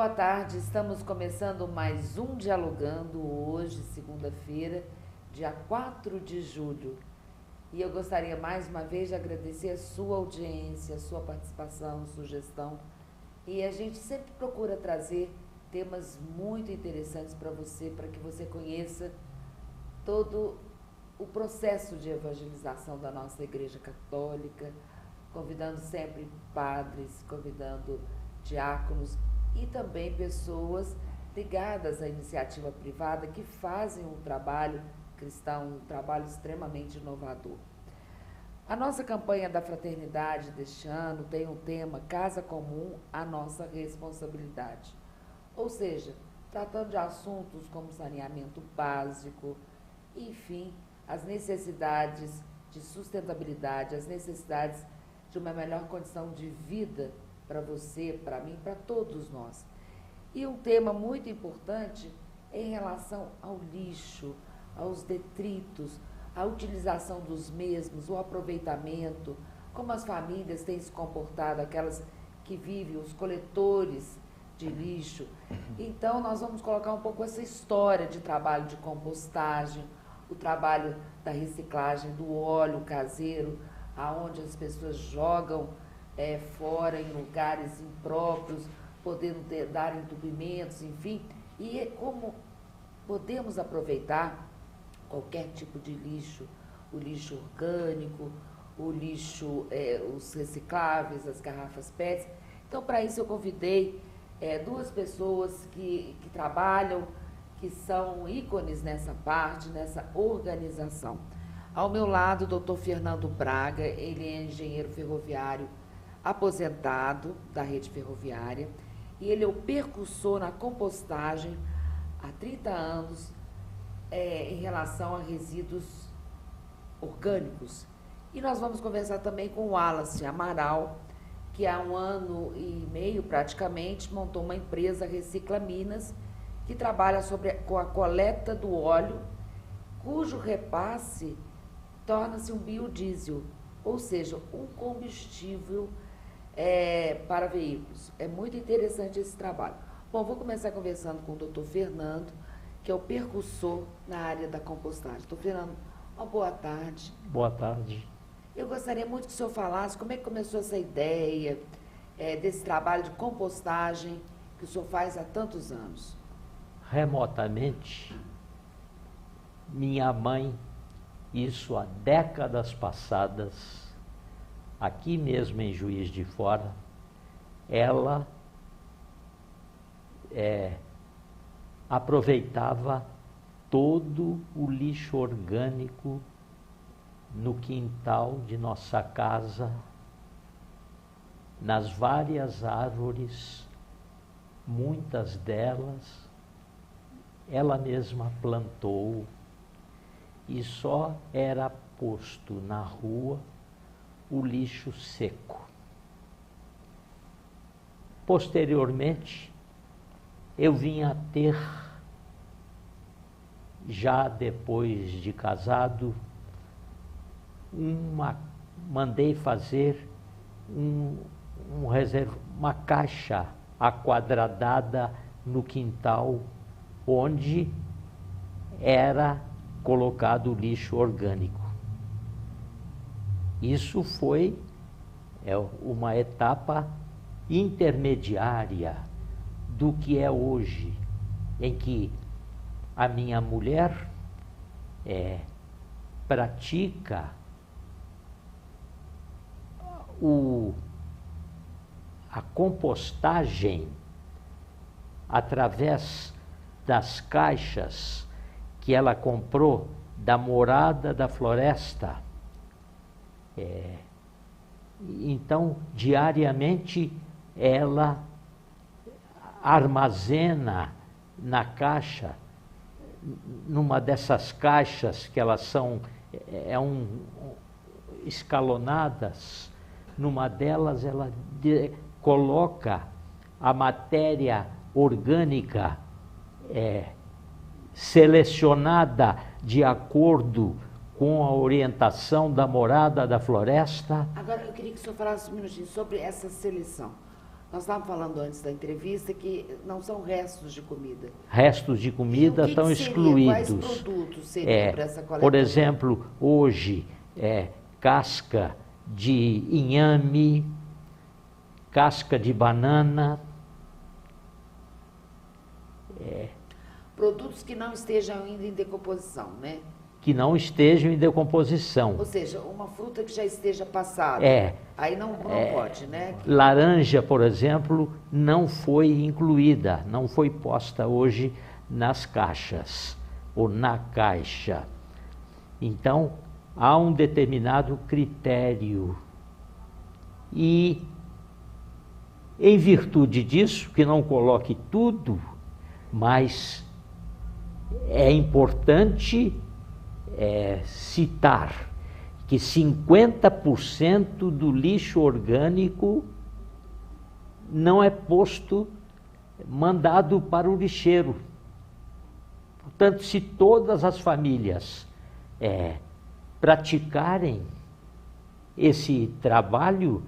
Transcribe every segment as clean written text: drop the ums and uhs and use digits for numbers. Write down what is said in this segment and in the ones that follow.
boa tarde. Estamos começando mais um Dialogando hoje, segunda-feira, dia 4 de julho. E eu gostaria mais uma vez de agradecer a sua audiência, a sua participação, sugestão. E a gente sempre procura trazer temas muito interessantes para você, para que você conheça todo o processo de evangelização da nossa Igreja Católica, convidando sempre padres, convidando diáconos e também pessoas ligadas à iniciativa privada que fazem um trabalho cristão, um trabalho extremamente inovador. A nossa campanha da fraternidade deste ano tem um tema Casa Comum, a nossa responsabilidade. Ou seja, tratando de assuntos como saneamento básico, enfim, as necessidades de sustentabilidade, as necessidades de uma melhor condição de vida para você, para mim, para todos nós. E um tema muito importante é em relação ao lixo, aos detritos, a utilização dos mesmos, o aproveitamento, como as famílias têm se comportado, aquelas que vivem, os coletores de lixo. Então, nós vamos colocar um pouco essa história de trabalho de compostagem, o trabalho da reciclagem do óleo caseiro, aonde as pessoas jogam fora em lugares impróprios, podendo dar entupimentos, enfim, e como podemos aproveitar qualquer tipo de lixo, o lixo orgânico, o lixo, os recicláveis, as garrafas PET. Então, para isso eu convidei duas pessoas que trabalham, que são ícones nessa parte, nessa organização. Ao meu lado, o doutor Fernando Braga, ele é engenheiro ferroviário aposentado da rede ferroviária e ele é o percursor na compostagem há 30 anos em relação a resíduos orgânicos. E nós vamos conversar também com o Wallace Amaral, que há 1 ano e meio praticamente montou uma empresa Recicla Minas, que trabalha com a coleta do óleo, cujo repasse torna-se um biodiesel, ou seja, um combustível para veículos. É muito interessante esse trabalho. Bom, vou começar conversando com o doutor Fernando, que é o percursor na área da compostagem. Doutor Fernando, uma boa tarde. Boa tarde. Eu gostaria muito que o senhor falasse como é que começou essa ideia desse trabalho de compostagem que o senhor faz há tantos anos. Remotamente, minha mãe, isso há décadas passadas, aqui mesmo em Juiz de Fora, ela aproveitava todo o lixo orgânico no quintal de nossa casa, nas várias árvores, muitas delas ela mesma plantou, e só era posto na rua o lixo seco. Posteriormente, eu vim a ter, já depois de casado, mandei fazer uma caixa aquadradada no quintal, onde era colocado o lixo orgânico. Isso foi uma etapa intermediária do que é hoje, em que a minha mulher pratica a compostagem através das caixas que ela comprou da Morada da Floresta. Então, diariamente, ela armazena na caixa, numa dessas caixas que elas são escalonadas, numa delas ela coloca a matéria orgânica selecionada de acordo com a orientação da Morada da Floresta. Agora, eu queria que o senhor falasse um minutinho sobre essa seleção. Nós estávamos falando antes da entrevista que não são restos de comida. Restos de comida estão excluídos. Quais produtos seriam para essa coleta? Por exemplo, hoje, casca de inhame, casca de banana. Produtos que não estejam ainda em decomposição, né? Que não estejam em decomposição. Ou seja, uma fruta que já esteja passada. Aí não pode, né? Laranja, por exemplo, não foi incluída, não foi posta hoje nas caixas ou na caixa. Então, há um determinado critério. E, em virtude disso, que não coloque tudo, mas é importante citar que 50% do lixo orgânico não é mandado para o lixeiro. Portanto, se todas as famílias praticarem esse trabalho,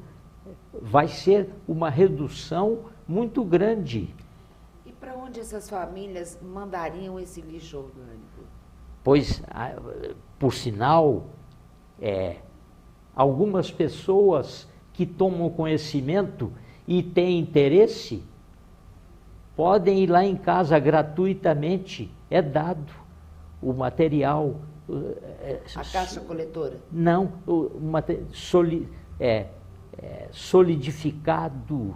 vai ser uma redução muito grande. E para onde essas famílias mandariam esse lixo orgânico? Pois, por sinal, algumas pessoas que tomam conhecimento e têm interesse, podem ir lá em casa gratuitamente, é dado o material. A caixa coletora? Não, solidificado.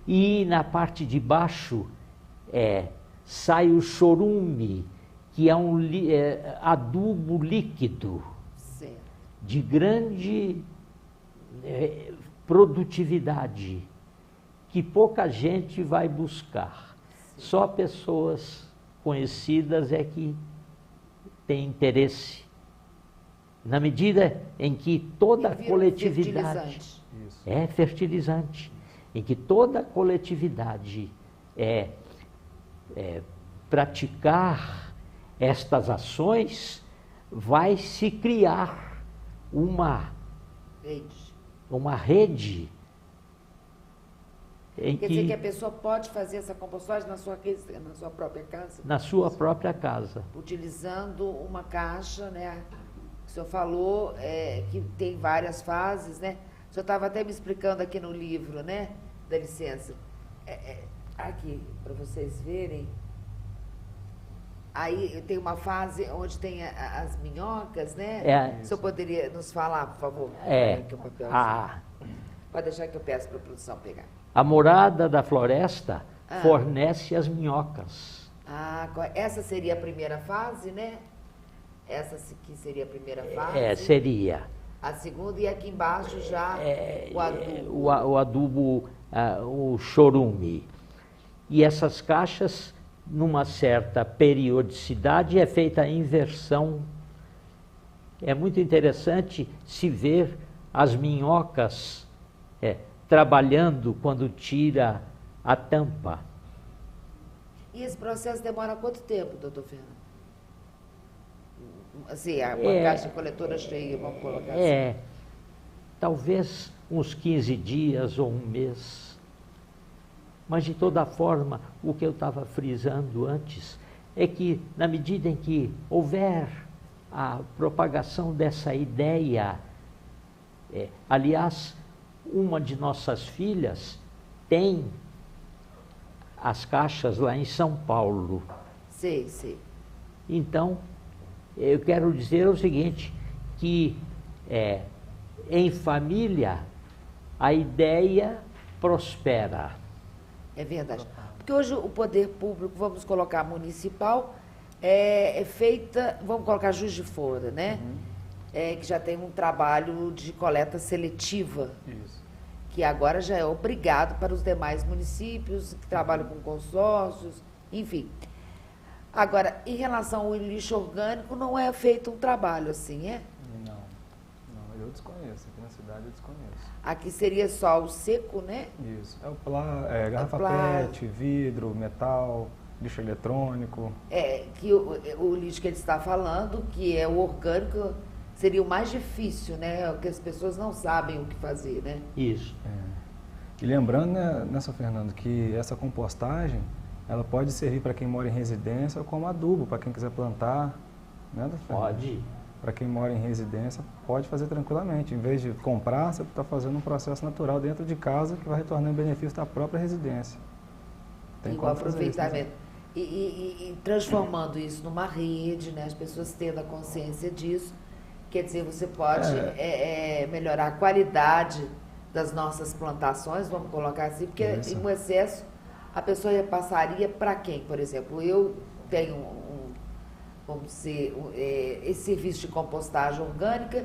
E na parte de baixo sai o chorume, que é um adubo líquido, certo, de grande produtividade, que pouca gente vai buscar. Sim. Só pessoas conhecidas é que têm interesse. Na medida em que toda a coletividade... fertilizante. Em que toda a coletividade praticar estas ações, vai se criar uma rede. Quer dizer que a pessoa pode fazer essa compostagem na sua própria casa? Na sua própria casa. Utilizando uma caixa, né? O senhor falou que tem várias fases, né? O senhor estava até me explicando aqui no livro, né? Dá licença. Aqui, para vocês verem. Aí tem uma fase onde tem as minhocas, né? O senhor poderia nos falar, por favor? Pode deixar que eu peço para a produção pegar. A morada da floresta fornece as minhocas. Essa seria a primeira fase, né? Essa aqui seria a primeira fase? Seria. A segunda, e aqui embaixo já o adubo. O adubo, o chorume. E essas caixas, numa certa periodicidade, é feita a inversão. É muito interessante se ver as minhocas trabalhando quando tira a tampa. E esse processo demora quanto tempo, doutor Fernando? Assim, uma caixa coletora cheia, vamos colocar assim. Talvez uns 15 dias ou um mês. Mas, de toda forma, o que eu estava frisando antes é que, na medida em que houver a propagação dessa ideia, aliás, uma de nossas filhas tem as caixas lá em São Paulo. Sei. Então, eu quero dizer o seguinte, que em família a ideia prospera. É verdade. Porque hoje o poder público, vamos colocar municipal, é feita, vamos colocar Juiz de Fora, né? Que já tem um trabalho de coleta seletiva. Isso. Que agora já é obrigado para os demais municípios que trabalham com consórcios, enfim. Agora, em relação ao lixo orgânico, não é feito um trabalho assim, é? Não, eu desconheço. Aqui na cidade eu desconheço. Aqui seria só o seco, né? Isso. Garrafa PET, vidro, metal, lixo eletrônico. Que o lixo que ele está falando, que é o orgânico, seria o mais difícil, né? Que as pessoas não sabem o que fazer, né? Isso. E lembrando, né, Sr. Fernando, que essa compostagem, ela pode servir para quem mora em residência ou como adubo, para quem quiser plantar, né, Dr. Fernando? Pode. Para quem mora em residência, pode fazer tranquilamente. Em vez de comprar, você está fazendo um processo natural dentro de casa que vai retornar em benefício da própria residência. Tem igual como fazer isso, né? aproveitamento. E transformando isso numa rede, né? As pessoas tendo a consciência disso, quer dizer, você pode melhorar a qualidade das nossas plantações, vamos colocar assim, porque Isso. em um excesso a pessoa repassaria para quem, por exemplo? Eu tenho vamos dizer, esse serviço de compostagem orgânica,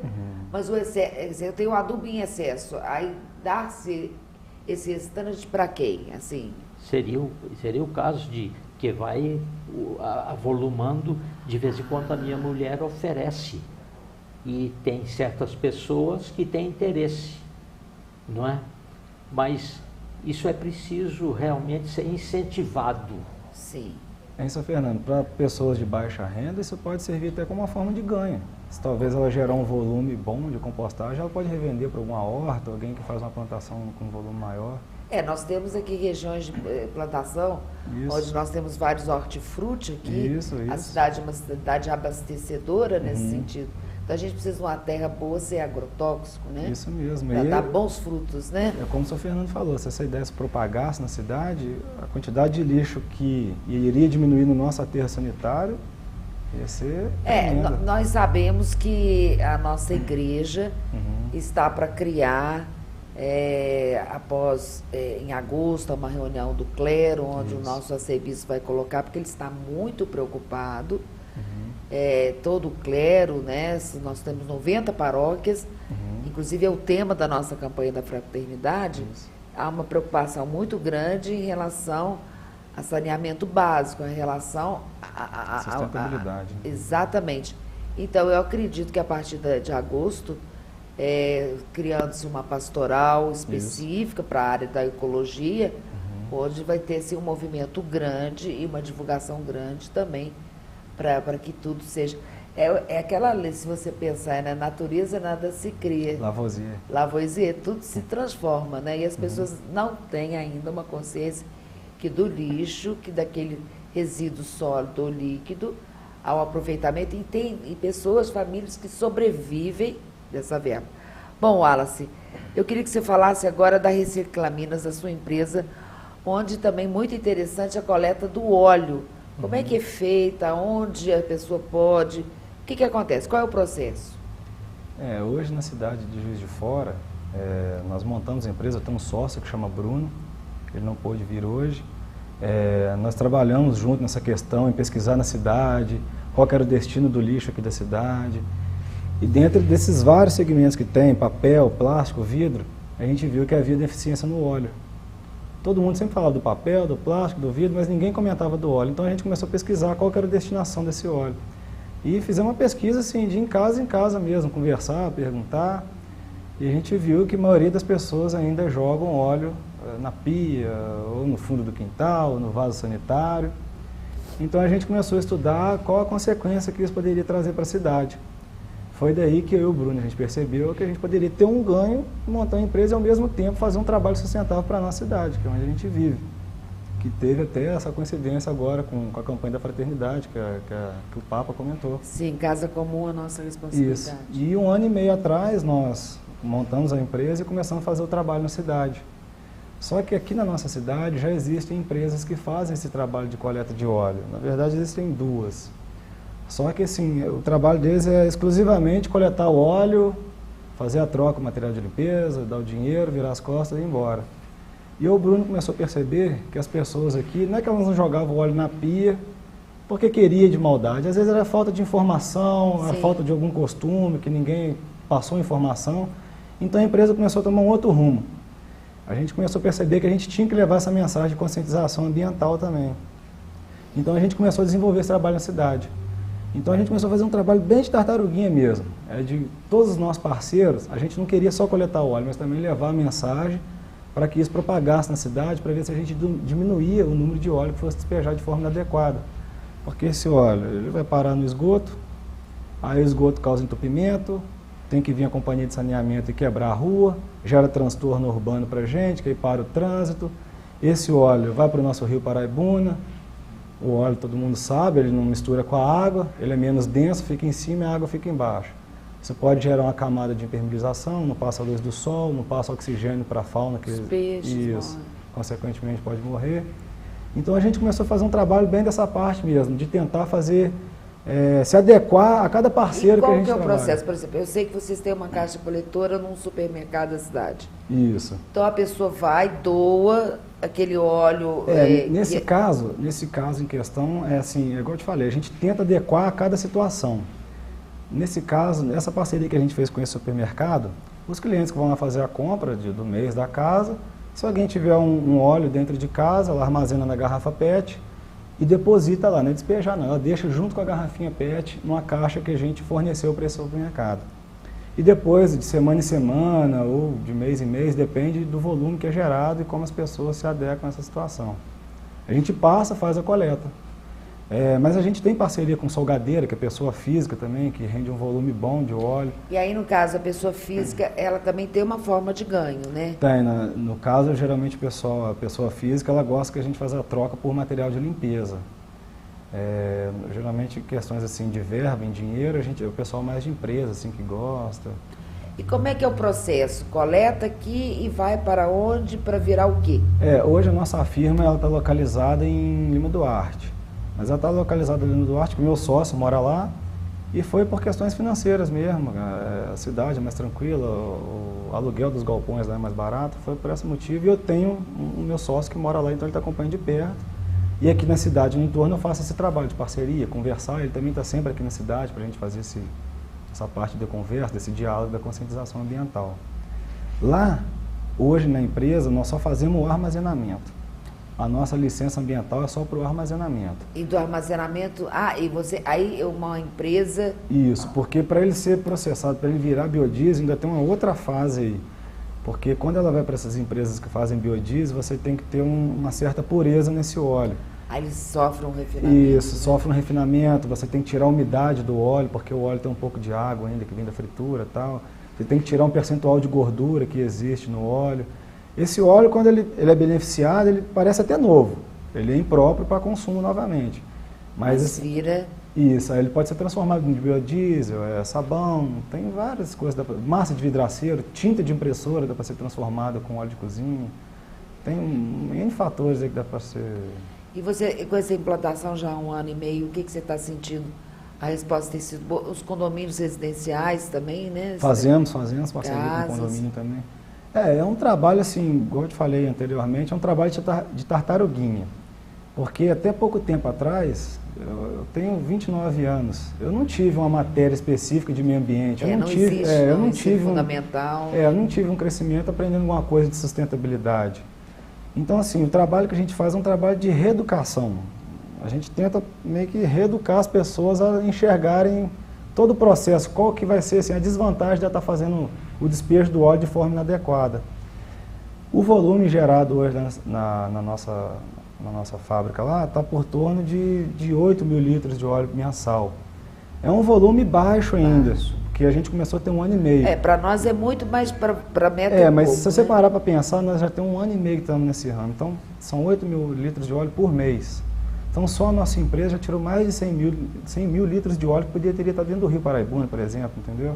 mas eu tenho adubo em excesso. Aí dá-se esse restante para quem? Assim, Seria o caso de que vai avolumando, de vez em quando a minha mulher oferece. E tem certas pessoas que têm interesse, não é? Mas isso é preciso realmente ser incentivado. sim. É isso, Fernando. Para pessoas de baixa renda, isso pode servir até como uma forma de ganho. Se talvez ela gerar um volume bom de compostagem, ela pode revender para alguma horta, alguém que faz uma plantação com um volume maior. Nós temos aqui regiões de plantação, Isso. onde nós temos vários hortifruti aqui. Isso. A cidade é uma cidade abastecedora nesse sentido. Então a gente precisa de uma terra boa sem agrotóxico, né? Isso mesmo. Para E dar bons frutos, né? é como o senhor Fernando falou, se essa ideia se propagasse na cidade, a quantidade de lixo que iria diminuir no nosso aterro sanitário ia ser tremenda. Nós sabemos que a nossa igreja está para criar, em agosto, uma reunião do clero, onde o nosso arcebispo vai colocar, porque ele está muito preocupado. Todo o clero, né? Nós temos 90 paróquias, inclusive é o tema da nossa campanha da fraternidade. Há uma preocupação muito grande em relação a saneamento básico, em relação a sustentabilidade. Exatamente. Então, eu acredito que a partir de agosto, criando-se uma pastoral específica para a área da ecologia, onde vai ter assim, um movimento grande e uma divulgação grande também, para que tudo seja... É aquela lei, se você pensar, na natureza nada se cria. Lavoisier. Lavoisier, tudo se transforma, né? E as pessoas não têm ainda uma consciência que do lixo, que daquele resíduo sólido ou líquido, ao aproveitamento, e tem pessoas, famílias que sobrevivem dessa verba. Bom, Wallace, eu queria que você falasse agora da Reciclaminas, da sua empresa, onde também muito interessante a coleta do óleo. Como é que é feita? Onde a pessoa pode? O que acontece? Qual é o processo? Hoje na cidade de Juiz de Fora, nós montamos a empresa, tem um sócio que chama Bruno, ele não pôde vir hoje. Nós trabalhamos junto nessa questão, em pesquisar na cidade, qual que era o destino do lixo aqui da cidade. E dentro desses vários segmentos que tem, papel, plástico, vidro, a gente viu que havia deficiência no óleo. Todo mundo sempre falava do papel, do plástico, do vidro, mas ninguém comentava do óleo. Então a gente começou a pesquisar qual que era a destinação desse óleo. E fizemos uma pesquisa assim, de em casa mesmo, conversar, perguntar. E a gente viu que a maioria das pessoas ainda jogam óleo na pia, ou no fundo do quintal, ou no vaso sanitário. Então a gente começou a estudar qual a consequência que isso poderia trazer para a cidade. Foi daí que eu e o Bruno, a gente percebeu que a gente poderia ter um ganho, montar uma empresa e ao mesmo tempo fazer um trabalho sustentável para a nossa cidade, que é onde a gente vive. Que teve até essa coincidência agora com a campanha da fraternidade, que o Papa comentou. Sim, casa comum é a nossa responsabilidade. Isso. E 1 ano e meio atrás nós montamos a empresa e começamos a fazer o trabalho na cidade. Só que aqui na nossa cidade já existem empresas que fazem esse trabalho de coleta de óleo. Na verdade existem 2. Só que assim, o trabalho deles é exclusivamente coletar o óleo, fazer a troca com o material de limpeza, dar o dinheiro, virar as costas e ir embora. E o Bruno começou a perceber que as pessoas aqui, não é que elas não jogavam o óleo na pia porque queria de maldade, às vezes era falta de informação, era falta de algum costume, que ninguém passou informação. Então a empresa começou a tomar um outro rumo. A gente começou a perceber que a gente tinha que levar essa mensagem de conscientização ambiental também. Então a gente começou a desenvolver esse trabalho na cidade. Então a gente começou a fazer um trabalho bem de tartaruguinha mesmo. De todos os nossos parceiros, a gente não queria só coletar o óleo, mas também levar a mensagem para que isso propagasse na cidade, para ver se a gente diminuía o número de óleo que fosse despejado de forma inadequada. Porque esse óleo ele vai parar no esgoto, aí o esgoto causa entupimento, tem que vir a companhia de saneamento e quebrar a rua, gera transtorno urbano para a gente, que aí para o trânsito. Esse óleo vai para o nosso rio Paraibuna, o óleo todo mundo sabe, ele não mistura com a água, ele é menos denso, fica em cima e a água fica embaixo. Isso pode gerar uma camada de impermeabilização, não passa a luz do sol, não passa oxigênio para a fauna, que os peixes isso, consequentemente pode morrer. Então a gente começou a fazer um trabalho bem dessa parte mesmo, de tentar fazer, se adequar a cada parceiro que a gente trabalha. E qual que é o processo? Por exemplo, eu sei que vocês têm uma caixa coletora num supermercado da cidade. Isso. Então a pessoa vai, doa aquele óleo... nesse caso em questão, é assim, igual eu te falei, a gente tenta adequar a cada situação. Nesse caso, nessa parceria que a gente fez com esse supermercado, os clientes que vão lá fazer a compra do mês da casa, se alguém tiver um óleo dentro de casa, ela armazena na garrafa PET e deposita lá, não é despejar não, ela deixa junto com a garrafinha PET numa caixa que a gente forneceu para esse supermercado. E depois, de semana em semana ou de mês em mês, depende do volume que é gerado e como as pessoas se adequam a essa situação. A gente passa, faz a coleta. Mas a gente tem parceria com salgadeira, que é pessoa física também, que rende um volume bom de óleo. E aí, no caso, a pessoa física, ela também tem uma forma de ganho, né? Tem. No caso, geralmente a pessoa física, ela gosta que a gente faça a troca por material de limpeza. Geralmente, questões assim de verba, em dinheiro, o pessoal mais de empresa, assim, que gosta. E como é que é o processo? Coleta aqui e vai para onde para virar o quê? Hoje a nossa firma está localizada em Lima Duarte. Mas ela está localizada ali no Duarte, porque o meu sócio mora lá, e foi por questões financeiras mesmo. A cidade é mais tranquila, o aluguel dos galpões lá é mais barato, foi por esse motivo. E eu tenho um meu sócio que mora lá, então ele está acompanhando de perto. E aqui na cidade, no entorno, eu faço esse trabalho de parceria, conversar. Ele também está sempre aqui na cidade para a gente fazer essa parte de conversa, desse diálogo da conscientização ambiental. Lá, hoje na empresa, nós só fazemos o armazenamento. A nossa licença ambiental é só para o armazenamento. E do armazenamento, aí uma empresa... Isso, porque para ele ser processado, para ele virar biodiesel, ainda tem uma outra fase aí. Porque quando ela vai para essas empresas que fazem biodiesel, você tem que ter uma certa pureza nesse óleo. Aí eles sofrem um refinamento. Isso, sofre um refinamento, você tem que tirar a umidade do óleo, porque o óleo tem um pouco de água ainda que vem da fritura e tal. Você tem que tirar um percentual de gordura que existe no óleo. Esse óleo, quando ele é beneficiado, ele parece até novo. Ele é impróprio para consumo novamente. Mas vira... Isso, aí ele pode ser transformado em biodiesel, sabão, tem várias coisas. Massa de vidraceiro, tinta de impressora dá para ser transformada com óleo de cozinha. Tem N fatores aí que dá para ser... E você, com essa implantação já há 1 ano e meio, o que você está sentindo? A resposta tem sido boa? Os condomínios residenciais também, né? Fazemos parceria com o condomínio também. É um trabalho assim, como eu te falei anteriormente, é um trabalho de tartaruguinha. Porque até pouco tempo atrás, eu tenho 29 anos, eu não tive uma matéria específica de meio ambiente. Eu não tive fundamental. Eu não tive um crescimento aprendendo alguma coisa de sustentabilidade. Então, assim, o trabalho que a gente faz é um trabalho de reeducação. A gente tenta meio que reeducar as pessoas a enxergarem todo o processo, qual que vai ser assim, a desvantagem de estar fazendo o despejo do óleo de forma inadequada. O volume gerado hoje na nossa fábrica lá está por torno de 8 mil litros de óleo mensal. É um volume baixo ainda, porque a gente começou a ter 1 ano e meio. Para nós é muito, mas para metro mas pouco, se você parar para pensar, nós já temos 1 ano e meio que estamos nesse ramo. Então, são 8 mil litros de óleo por mês. Então, só a nossa empresa já tirou mais de 100 mil litros de óleo que teria estar dentro do rio Paraibuna, por exemplo, entendeu?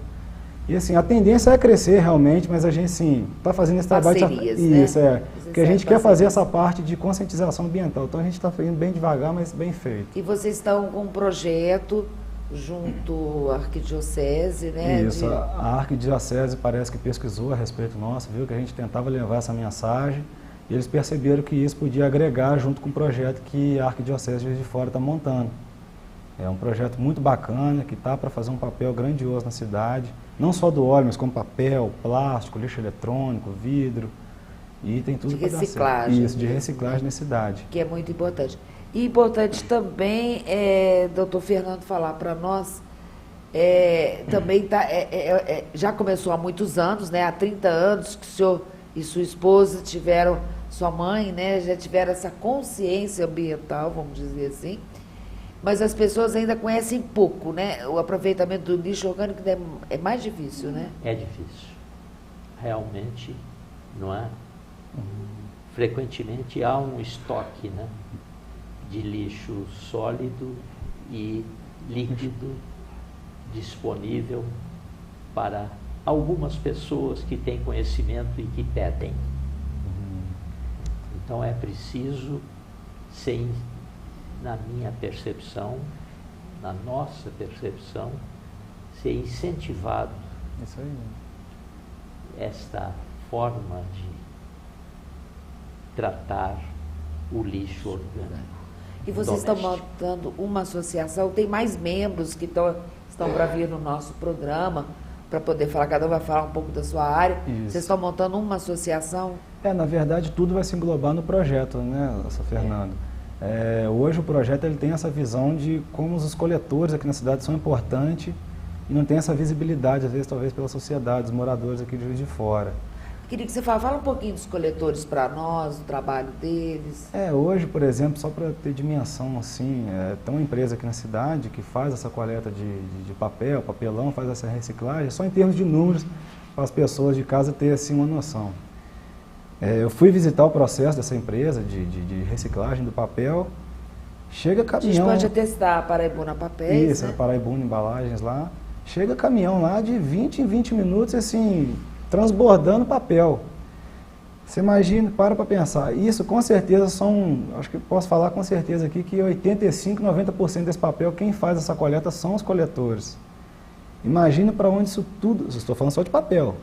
E assim, a tendência é crescer realmente, mas a gente, sim, está fazendo esse trabalho... Isso, porque a gente quer fazer essa parte de conscientização ambiental. Então, a gente está fazendo bem devagar, mas bem feito. E vocês estão com um projeto junto à Arquidiocese, né? Isso, a Arquidiocese parece que pesquisou a respeito nosso, viu que a gente tentava levar essa mensagem, e eles perceberam que isso podia agregar junto com o projeto que a Arquidiocese de Juiz de Fora está montando. É um projeto muito bacana, que está para fazer um papel grandioso na cidade, não só do óleo, mas como papel, plástico, lixo eletrônico, vidro, e tem tudo para dar certo. Reciclagem. Isso, de reciclagem na cidade. Que é muito importante. E importante também, doutor Fernando, falar para nós, também já começou há muitos anos, né, há 30 anos que o senhor e sua esposa sua mãe, né, já tiveram essa consciência ambiental, vamos dizer assim. Mas as pessoas ainda conhecem pouco, né? O aproveitamento do lixo orgânico é mais difícil, né? É difícil. Realmente, não é? Frequentemente há um estoque, né, de lixo sólido e líquido disponível para algumas pessoas que têm conhecimento e que pedem. Então é preciso, na minha percepção, na nossa percepção, ser incentivado Isso aí. esta forma de tratar o lixo orgânico. E vocês estão doméstico. montando uma associação, tem mais membros que estão para vir no nosso programa, para poder falar, cada um vai falar um pouco da sua área. Isso. Vocês estão montando uma associação? Na verdade, tudo vai se englobar no projeto, né, Fernando? Hoje o projeto ele tem essa visão de como os coletores aqui na cidade são importantes e não tem essa visibilidade, às vezes, talvez pela sociedade, os moradores aqui de Juiz de Fora. Queria que você fala um pouquinho dos coletores para nós, do trabalho deles. Hoje, por exemplo, só para ter dimensão, assim, tem uma empresa aqui na cidade que faz essa coleta de papel, papelão, faz essa reciclagem, só em termos de números, para as pessoas de casa terem assim, uma noção. Eu fui visitar o processo dessa empresa de reciclagem do papel, chega caminhão... A gente pode atestar a Paraibuna Papéis, Isso, né? a Paraibuna Embalagens lá, chega caminhão lá de 20 em 20 minutos, assim, transbordando papel. Você imagina, para pensar, isso com certeza acho que posso falar com certeza aqui que 85%, 90% desse papel, quem faz essa coleta são os coletores. Imagina para onde isso tudo, estou falando só de papel,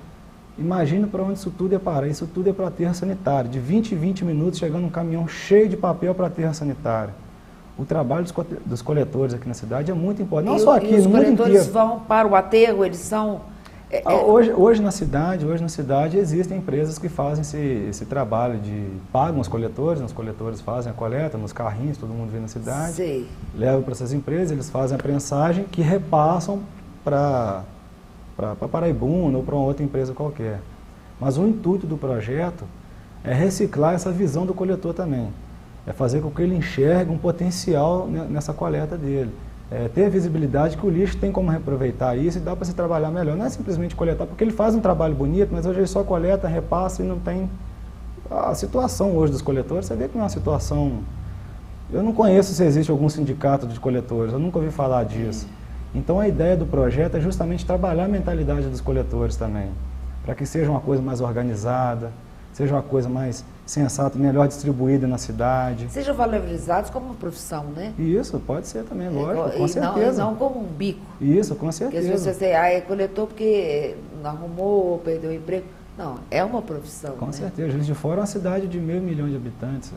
imagina para onde isso tudo ia parar, isso tudo é para aterro sanitário, de 20 em 20 minutos chegando um caminhão cheio de papel para aterro sanitário. O trabalho dos coletores aqui na cidade é muito importante, não só aqui, no mundo inteiro. Os coletores vão para o aterro, eles são... Hoje na cidade existem empresas que fazem esse trabalho pagam os coletores fazem a coleta nos carrinhos, todo mundo vem na cidade, Sei. levam para essas empresas, eles fazem a prensagem que repassam para Paraibuna ou para uma outra empresa qualquer. Mas o intuito do projeto é reciclar essa visão do coletor também, é fazer com que ele enxergue um potencial nessa coleta dele. Ter a visibilidade que o lixo tem como reaproveitar isso e dá para se trabalhar melhor. Não é simplesmente coletar, porque ele faz um trabalho bonito, mas hoje ele só coleta, repassa e não tem... A situação hoje dos coletores, você vê que não é uma situação... Eu não conheço se existe algum sindicato de coletores, eu nunca ouvi falar disso. Então a ideia do projeto é justamente trabalhar a mentalidade dos coletores também, para que seja uma coisa mais organizada, seja uma coisa mais sensata, melhor distribuída na cidade. Sejam valorizados como uma profissão, né? Isso, pode ser também, lógico, com certeza. Não como um bico. Isso, com certeza. Porque às vezes você é coletor porque não arrumou, perdeu o emprego. Não, é uma profissão, Com né? certeza. Juiz de Fora é uma cidade de 500 mil de habitantes.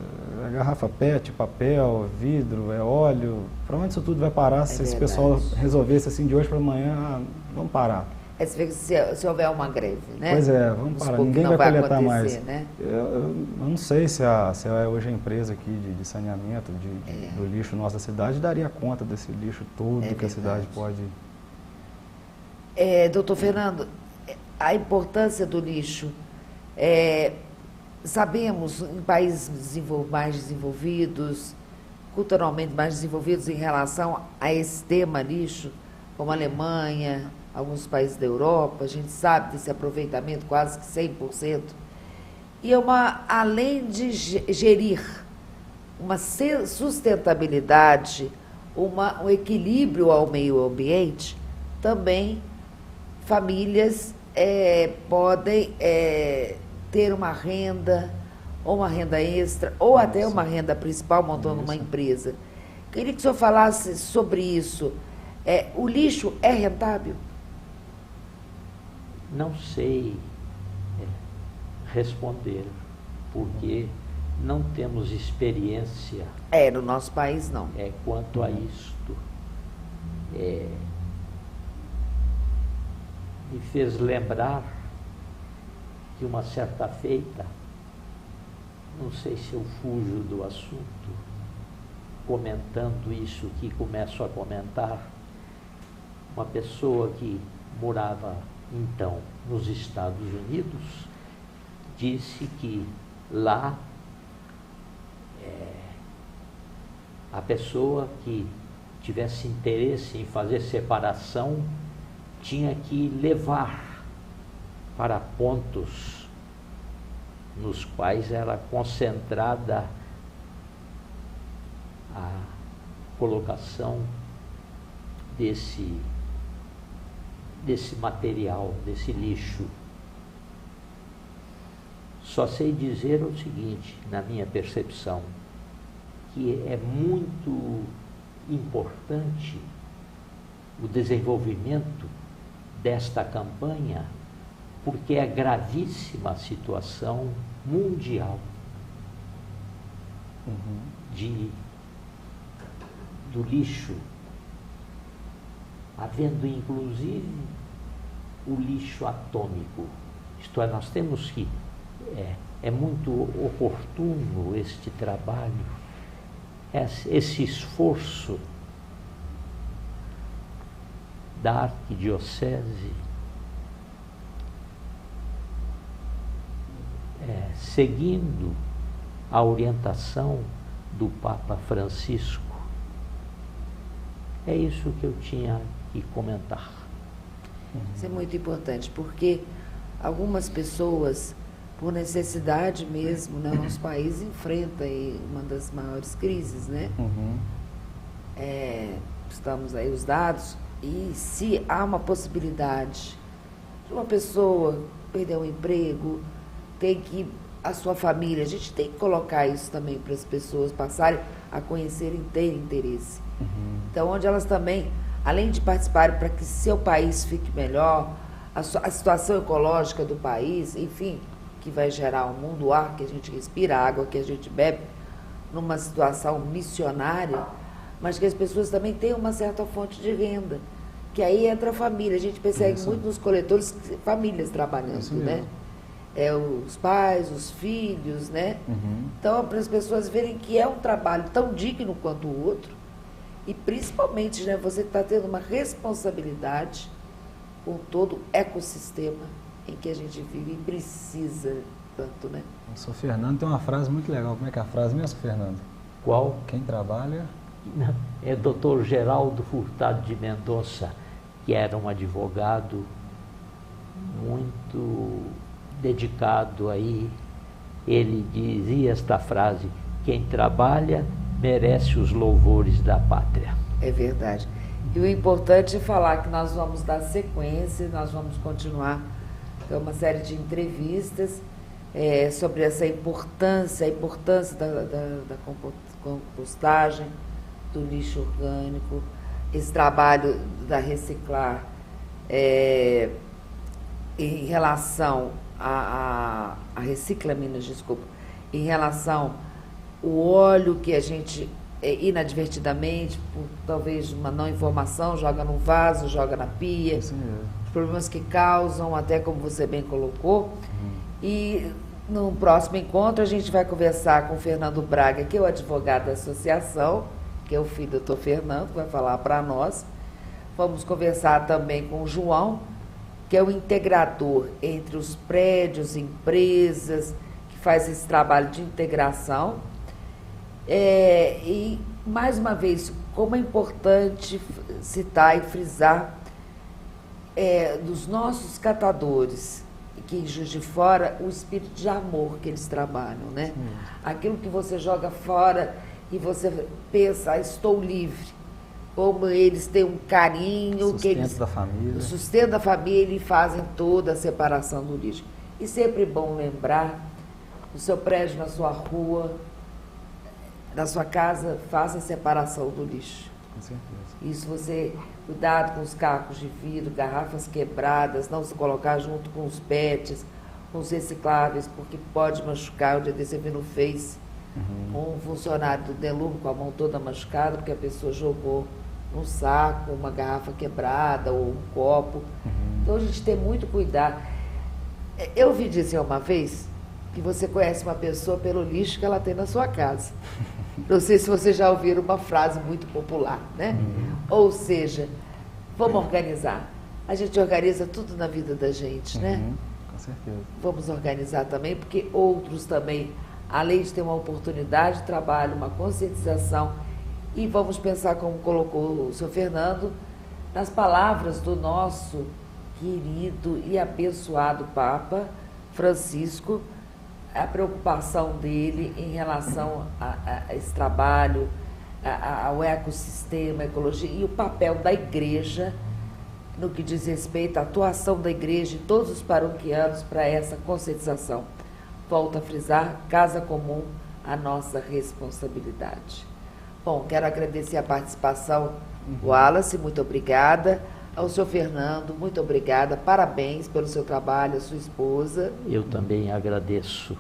Garrafa PET, papel, vidro, óleo. Para onde isso tudo vai parar se esse pessoal resolvesse assim de hoje para amanhã, vamos parar. Você vê que se houver uma greve, né? Pois vamos parar. Ninguém vai coletar mais. Né? Eu não sei se hoje a empresa aqui de saneamento do lixo nossa cidade daria conta desse lixo todo que a cidade pode... Doutor Fernando, a importância do lixo, sabemos em países mais desenvolvidos, culturalmente mais desenvolvidos em relação a esse tema lixo, como a Alemanha, alguns países da Europa, a gente sabe desse aproveitamento quase que 100%. E além de gerir uma sustentabilidade, um equilíbrio ao meio ambiente, também famílias podem ter uma renda, ou uma renda extra, ou até uma renda principal montando uma empresa. Queria que o senhor falasse sobre isso. O lixo é rentável? Não sei responder, porque não temos experiência. No nosso país não. Quanto a isto. Me fez lembrar que uma certa feita, não sei se eu fujo do assunto, comentando isso que começo a comentar, uma pessoa que morava então nos Estados Unidos disse que lá a pessoa que tivesse interesse em fazer separação tinha que levar para pontos nos quais era concentrada a colocação desse material, desse lixo. Só sei dizer o seguinte, na minha percepção, que é muito importante o desenvolvimento desta campanha, porque é gravíssima a situação mundial do lixo, havendo inclusive o lixo atômico. Isto é, nós temos que, é muito oportuno este trabalho, esse esforço da arquidiocese, seguindo a orientação do Papa Francisco. É isso que eu tinha que comentar. Isso é muito importante, porque algumas pessoas, por necessidade mesmo, né, nosso país enfrenta aí uma das maiores crises, né? Estamos aí os dados, e se há uma possibilidade de uma pessoa perder um emprego, tem que a sua família, a gente tem que colocar isso também para as pessoas passarem a conhecerem, terem interesse. Então, onde elas também, além de participarem para que seu país fique melhor, a situação ecológica do país, enfim, que vai gerar um mundo, o ar que a gente respira, a água que a gente bebe, numa situação missionária, mas que as pessoas também tenham uma certa fonte de renda, que aí entra a família. A gente persegue muito nos coletores famílias trabalhando, né? Os pais, os filhos, né? Então, para as pessoas verem que é um trabalho tão digno quanto o outro, e principalmente, né, você está tendo uma responsabilidade com todo o ecossistema em que a gente vive e precisa tanto, né? O Sr. Fernando tem uma frase muito legal. Como é que é a frase mesmo, Fernando? Qual? Quem trabalha... É Dr. Geraldo Furtado de Mendonça, que era um advogado muito dedicado aí. Ele dizia esta frase: quem trabalha merece os louvores da pátria. É verdade. E o importante é falar que nós vamos dar sequência, nós vamos continuar com uma série de entrevistas sobre essa importância, da compostagem, do lixo orgânico, esse trabalho da Reciclar em relação a Recicla Minas, desculpa, em relação o óleo que a gente inadvertidamente, por talvez uma não informação, joga no vaso, joga na pia, os problemas que causam, até como você bem colocou. E no próximo encontro a gente vai conversar com o Fernando Braga, que é o advogado da associação, que é o filho do Dr. Fernando, que vai falar para nós. Vamos conversar também com o João, que é o integrador entre os prédios, empresas, que faz esse trabalho de integração. E, mais uma vez, como é importante citar e frisar dos nossos catadores, que em Juiz de Fora, o espírito de amor que eles trabalham, né? Aquilo que você joga fora e você pensa, estou livre. Como eles têm um carinho, sustento da família. O sustento da família, e fazem toda a separação do lixo. E sempre bom lembrar, no seu prédio, na sua rua, na sua casa, faça a separação do lixo. Com certeza. Isso você, cuidado com os cacos de vidro, garrafas quebradas, não se colocar junto com os PETs, com os recicláveis, porque pode machucar. O dia desse eu vi no Face um funcionário do Delum com a mão toda machucada, porque a pessoa jogou num saco uma garrafa quebrada ou um copo. Então a gente tem muito cuidado. Eu ouvi dizer uma vez que você conhece uma pessoa pelo lixo que ela tem na sua casa. Não sei se vocês já ouviram uma frase muito popular, né? Ou seja, vamos organizar. A gente organiza tudo na vida da gente, né? Com certeza. Vamos organizar também, porque outros também, além de ter uma oportunidade de trabalho, uma conscientização E vamos pensar, como colocou o senhor Fernando, nas palavras do nosso querido e abençoado Papa Francisco, a preocupação dele em relação a esse trabalho, ao ecossistema, à ecologia, e o papel da igreja no que diz respeito à atuação da igreja e todos os paroquianos para essa conscientização. Volto a frisar, casa comum, a nossa responsabilidade. Bom, quero agradecer a participação do Wallace, muito obrigada. Ao senhor Fernando, muito obrigada, parabéns pelo seu trabalho, a sua esposa. Eu também agradeço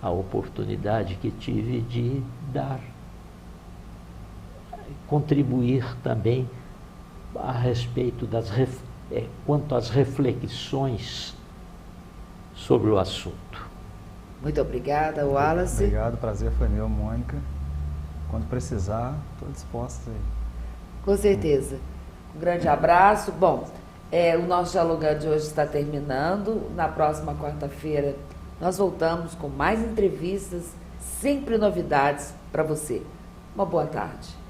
a oportunidade que tive de contribuir também a respeito quanto às reflexões sobre o assunto. Muito obrigada, Wallace. Obrigado, prazer foi meu, Mônica. Quando precisar, estou disposta aí. Com certeza. Um grande abraço. Bom, o nosso Dialogando de hoje está terminando. Na próxima quarta-feira nós voltamos com mais entrevistas, sempre novidades para você. Uma boa tarde.